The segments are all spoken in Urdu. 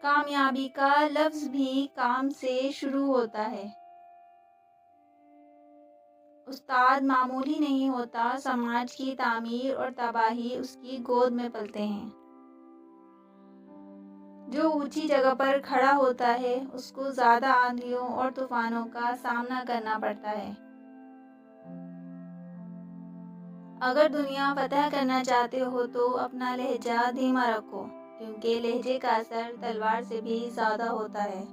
کامیابی کا لفظ بھی کام سے شروع ہوتا ہے۔ استاد معمولی نہیں ہوتا، سماج کی تعمیر اور تباہی اس کی گود میں پلتے ہیں۔ جو اونچی جگہ پر کھڑا ہوتا ہے اس کو زیادہ آندھیوں اور طوفانوں کا سامنا کرنا پڑتا ہے۔ اگر دنیا فتح کرنا چاہتے ہو تو اپنا لہجہ دھیما رکھو، کیونکہ لہجے کا اثر تلوار سے بھی زیادہ ہوتا ہے۔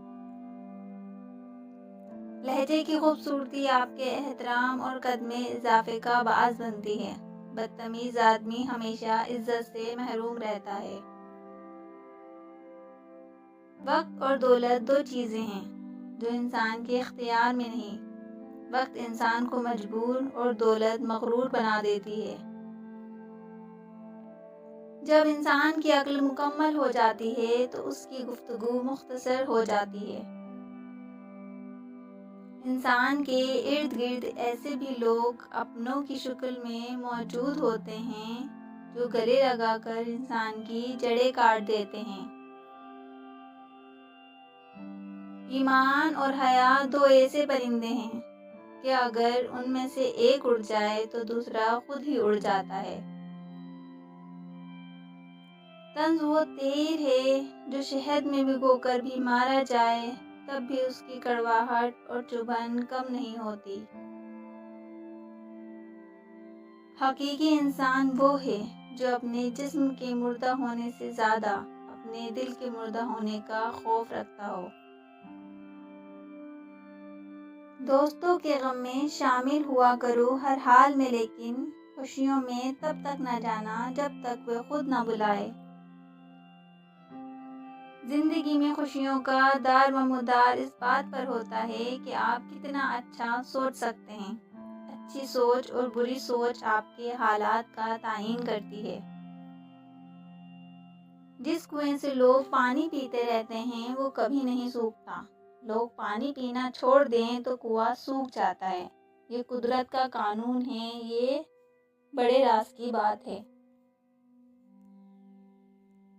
لہجے کی خوبصورتی آپ کے احترام اور قدر میں اضافے کا باعث بنتی ہے۔ بدتمیز آدمی ہمیشہ عزت سے محروم رہتا ہے۔ وقت اور دولت دو چیزیں ہیں جو انسان کے اختیار میں نہیں۔ وقت انسان کو مجبور اور دولت مغرور بنا دیتی ہے۔ جب انسان کی عقل مکمل ہو جاتی ہے تو اس کی گفتگو مختصر ہو جاتی ہے۔ انسان کے ارد گرد ایسے بھی لوگ اپنوں کی شکل میں موجود ہوتے ہیں جو گلے لگا کر انسان کی جڑیں کاٹ دیتے ہیں۔ ایمان اور حیا دو ایسے پرندے ہیں کہ اگر ان میں سے ایک اڑ جائے تو دوسرا خود ہی اڑ جاتا ہے۔ طنز وہ تیر ہے جو شہد میں بھگو کر بھی مارا جائے تب بھی اس کی کڑواہٹ اور چبھن کم نہیں ہوتی۔ حقیقی انسان وہ ہے جو اپنے جسم کے مردہ ہونے سے زیادہ اپنے دل کے مردہ ہونے کا خوف رکھتا ہو۔ دوستوں کے غم میں شامل ہوا کرو ہر حال میں، لیکن خوشیوں میں تب تک نہ جانا جب تک وہ خود نہ بلائے۔ زندگی میں خوشیوں کا دار و مدار اس بات پر ہوتا ہے کہ آپ کتنا اچھا سوچ سکتے ہیں۔ اچھی سوچ اور بری سوچ آپ کے حالات کا تعین کرتی ہے۔ جس کنویں سے لوگ پانی پیتے رہتے ہیں وہ کبھی نہیں سوکھتا۔ لوگ پانی پینا چھوڑ دیں تو کنواں سوکھ جاتا ہے۔ یہ قدرت کا قانون ہے، یہ بڑے راز کی بات ہے۔